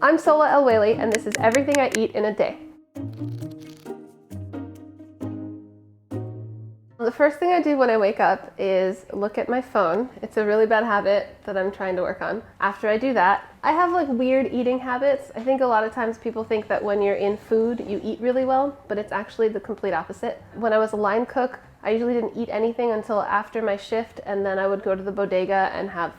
I'm Sohla El-Waylly, and this is everything I eat in a day. The first thing I do when I wake up is look at my phone. It's a really bad habit that I'm trying to work on. After I do that, I have like weird eating habits. I think a lot of times people think that when you're in food, you eat really well, but it's actually the complete opposite. When I was a line cook, I usually didn't eat anything until after my shift, and then I would go to the bodega and have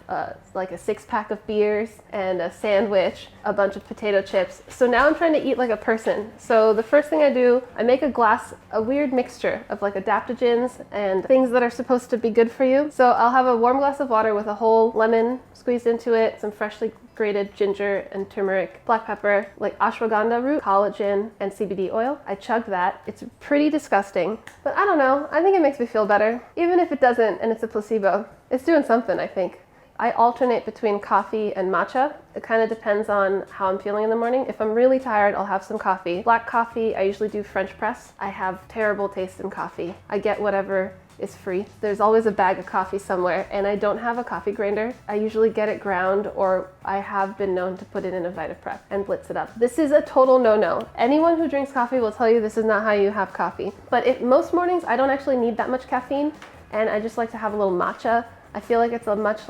like a 6-pack of beers and a sandwich, a bunch of potato chips. So now I'm trying to eat like a person. So the first thing I do, I make a weird mixture of like adaptogens and things that are supposed to be good for you. So I'll have a warm glass of water with a whole lemon squeezed into it, some freshly grated ginger and turmeric, black pepper, like ashwagandha root, collagen, and CBD oil. I chug that. It's pretty disgusting, but I don't know. I think it makes me feel better. Even if it doesn't and it's a placebo, it's doing something, I think. I alternate between coffee and matcha. It kind of depends on how I'm feeling in the morning. If I'm really tired, I'll have some coffee. Black coffee, I usually do French press. I have terrible taste in coffee. I get whatever is free. There's always a bag of coffee somewhere, and I don't have a coffee grinder. I usually get it ground, or I have been known to put it in a VitaPrep and blitz it up. This is a total no-no. Anyone who drinks coffee will tell you this is not how you have coffee. But most mornings, I don't actually need that much caffeine, and I just like to have a little matcha. I feel like it's a much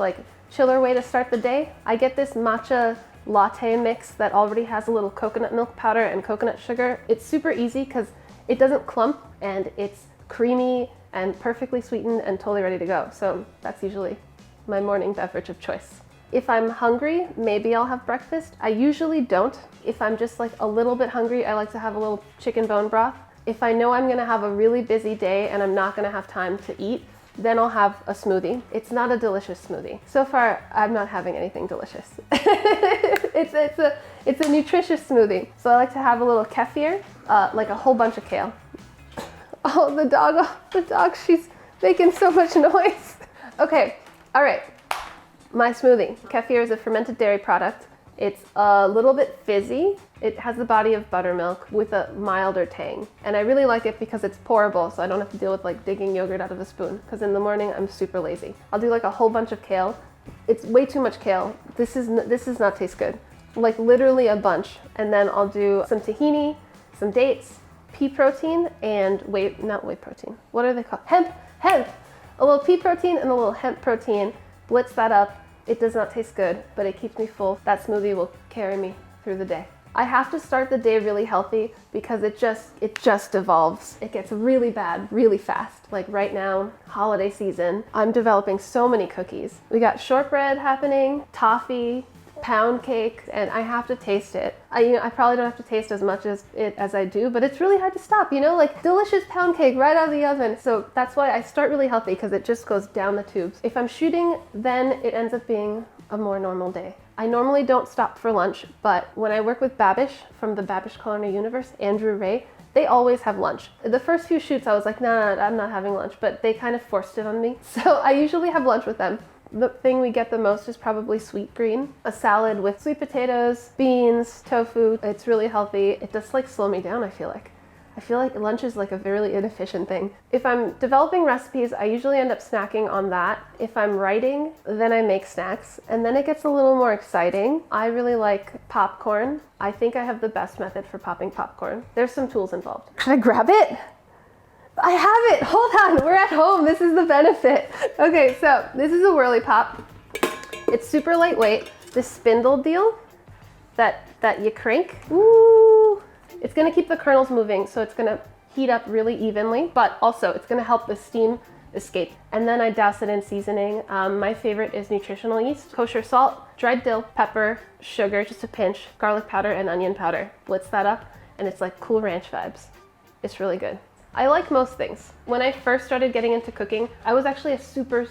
chiller way to start the day. I get this matcha latte mix that already has a little coconut milk powder and coconut sugar. It's super easy because it doesn't clump, and it's creamy and perfectly sweetened and totally ready to go. So that's usually my morning beverage of choice. If I'm hungry, maybe I'll have breakfast. I usually don't. If I'm just a little bit hungry, I like to have a little chicken bone broth. If I know I'm gonna have a really busy day and I'm not gonna have time to eat, then I'll have a smoothie. It's not a delicious smoothie. So far, I'm not having anything delicious. It's a nutritious smoothie. So I like to have a little kefir, like a whole bunch of kale. Oh, the dog, she's making so much noise. Okay, all right, my smoothie. Kefir is a fermented dairy product. It's a little bit fizzy. It has the body of buttermilk with a milder tang. And I really like it because it's pourable, so I don't have to deal with digging yogurt out of a spoon, because in the morning I'm super lazy. I'll do a whole bunch of kale. It's way too much kale. This does not taste good. Literally a bunch. And then I'll do some tahini, some dates, pea protein, and not whey protein. What are they called? Hemp. A little pea protein and a little hemp protein. Blitz that up. It does not taste good, but it keeps me full. That smoothie will carry me through the day. I have to start the day really healthy because it just evolves. It gets really bad really fast. Like right now, holiday season, I'm developing so many cookies. We got shortbread happening, toffee, pound cake, and I have to taste it. I probably don't have to taste as much as I do, but it's really hard to stop, delicious pound cake right out of the oven. So that's why I start really healthy, because it just goes down the tubes. If I'm shooting, then it ends up being a more normal day. I normally don't stop for lunch, but when I work with Babish from the Babish Culinary Universe, Andrew Ray, they always have lunch. The first few shoots I was like, nah, I'm not having lunch, but they kind of forced it on me. So I usually have lunch with them. The thing we get the most is probably sweet green. A salad with sweet potatoes, beans, tofu. It's really healthy. It does slow me down, I feel like. I feel like lunch is a really inefficient thing. If I'm developing recipes, I usually end up snacking on that. If I'm writing, then I make snacks, and then it gets a little more exciting. I really like popcorn. I think I have the best method for popping popcorn. There's some tools involved. Should I grab it? I have it! Hold on, we're at home. This is the benefit. Okay, so this is a whirly pop. It's super lightweight. This spindle deal that you crank, ooh, it's gonna keep the kernels moving, so it's gonna heat up really evenly, but also it's gonna help the steam escape. And then I douse it in seasoning. My favorite is nutritional yeast, kosher salt, dried dill, pepper, sugar, just a pinch, garlic powder, and onion powder. Blitz that up, and it's like Cool Ranch vibes. It's really good. I like most things. When I first started getting into cooking, I was actually a super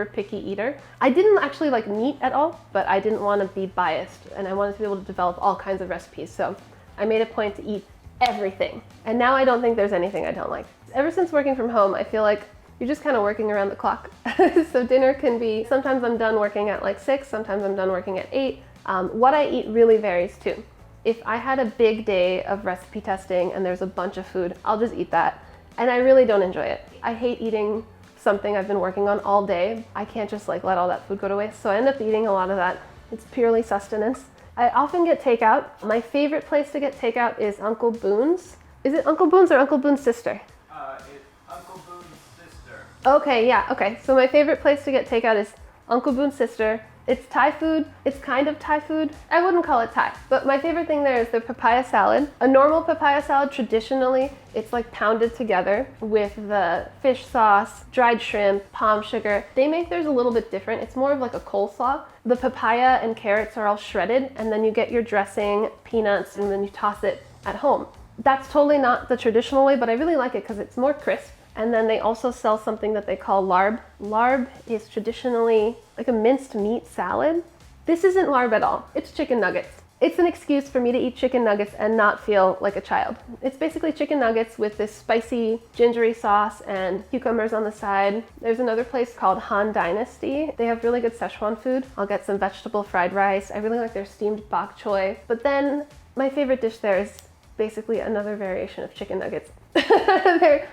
picky eater. I didn't actually like meat at all, but I didn't want to be biased, and I wanted to be able to develop all kinds of recipes. So I made a point to eat everything. And now I don't think there's anything I don't like. Ever since working from home, I feel like you're just kind of working around the clock. So dinner can be, sometimes I'm done working at 6, sometimes I'm done working at 8. What I eat really varies too. If I had a big day of recipe testing and there's a bunch of food, I'll just eat that. And I really don't enjoy it. I hate eating something I've been working on all day. I can't just let all that food go to waste. So I end up eating a lot of that. It's purely sustenance. I often get takeout. My favorite place to get takeout is Uncle Boone's. Is it Uncle Boone's or Uncle Boone's sister? It's Uncle Boone's sister. Okay, yeah, okay. So my favorite place to get takeout is Uncle Boone's sister. It's Thai food. It's kind of Thai food. I wouldn't call it Thai, but my favorite thing there is their papaya salad. A normal papaya salad, traditionally, it's like pounded together with the fish sauce, dried shrimp, palm sugar. They make theirs a little bit different. It's more of like a coleslaw. The papaya and carrots are all shredded, and then you get your dressing, peanuts, and then you toss it at home. That's totally not the traditional way, but I really like it because it's more crisp. And then they also sell something that they call larb. Larb is traditionally like a minced meat salad. This isn't larb at all. It's chicken nuggets. It's an excuse for me to eat chicken nuggets and not feel like a child. It's basically chicken nuggets with this spicy gingery sauce and cucumbers on the side. There's another place called Han Dynasty. They have really good Szechuan food. I'll get some vegetable fried rice. I really like their steamed bok choy. But then my favorite dish there is basically another variation of chicken nuggets. They're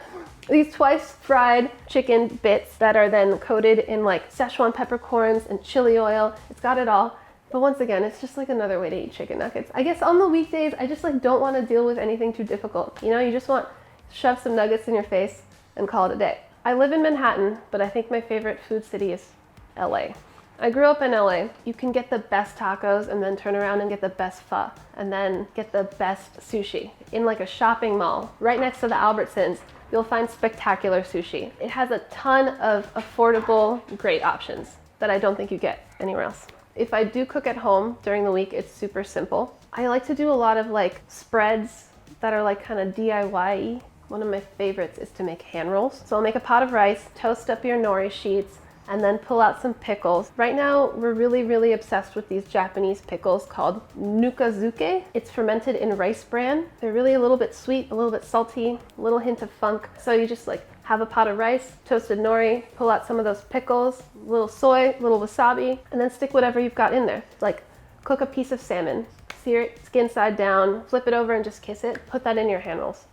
these twice fried chicken bits that are then coated in like Szechuan peppercorns and chili oil. It's got it all. But once again, it's just like another way to eat chicken nuggets. I guess on the weekdays, I just like don't want to deal with anything too difficult. You know, you just want to shove some nuggets in your face and call it a day. I live in Manhattan, but I think my favorite food city is LA. I grew up in LA. You can get the best tacos and then turn around and get the best pho and then get the best sushi in like a shopping mall right next to the Albertsons. You'll find spectacular sushi. It has a ton of affordable, great options that I don't think you get anywhere else. If I do cook at home during the week, it's super simple. I like to do a lot of like spreads that are like kind of DIY-y. One of my favorites is to make hand rolls. So I'll make a pot of rice, toast up your nori sheets, and then pull out some pickles. Right now, we're really obsessed with these Japanese pickles called nukazuke. It's fermented in rice bran. They're really a little bit sweet, a little bit salty, a little hint of funk. So you just like have a pot of rice, toasted nori, pull out some of those pickles, a little soy, a little wasabi, and then stick whatever you've got in there. Like cook a piece of salmon, sear it skin side down, flip it over and just kiss it. Put that in your hand rolls.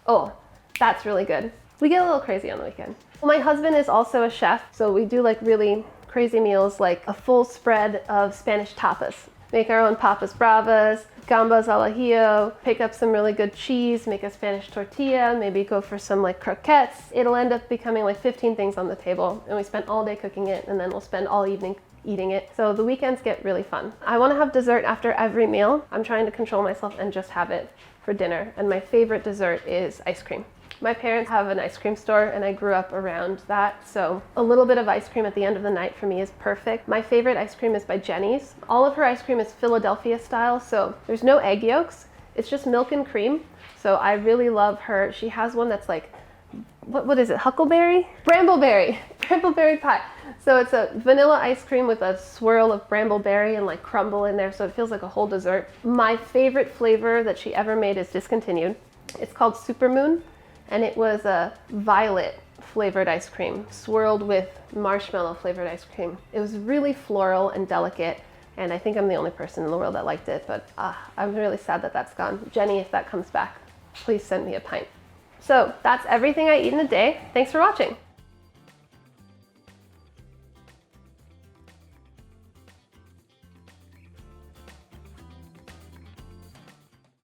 Oh, that's really good. We get a little crazy on the weekend. Well, my husband is also a chef, so we do like really crazy meals, like a full spread of Spanish tapas. Make our own papas bravas, gambas al ajillo, pick up some really good cheese, make a Spanish tortilla, maybe go for some like croquettes. It'll end up becoming like 15 things on the table, and we spend all day cooking it, and then we'll spend all evening eating it. So the weekends get really fun. I want to have dessert after every meal. I'm trying to control myself and just have it for dinner, and my favorite dessert is ice cream. My parents have an ice cream store and I grew up around that, so a little bit of ice cream at the end of the night for me is perfect. My favorite ice cream is by Jenny's. All of her ice cream is Philadelphia style, so there's no egg yolks. It's just milk and cream. So I really love her. She has one that's like, what is it, huckleberry? Brambleberry pie. So it's a vanilla ice cream with a swirl of brambleberry and like crumble in there, so it feels like a whole dessert. My favorite flavor that she ever made is discontinued. It's called Supermoon. And it was a violet flavored ice cream swirled with marshmallow flavored ice cream. It was really floral and delicate, and I think I'm the only person in the world that liked it, but I'm really sad that that's gone. Jenny, if that comes back, please send me a pint. So that's everything I eat in a day. Thanks for watching.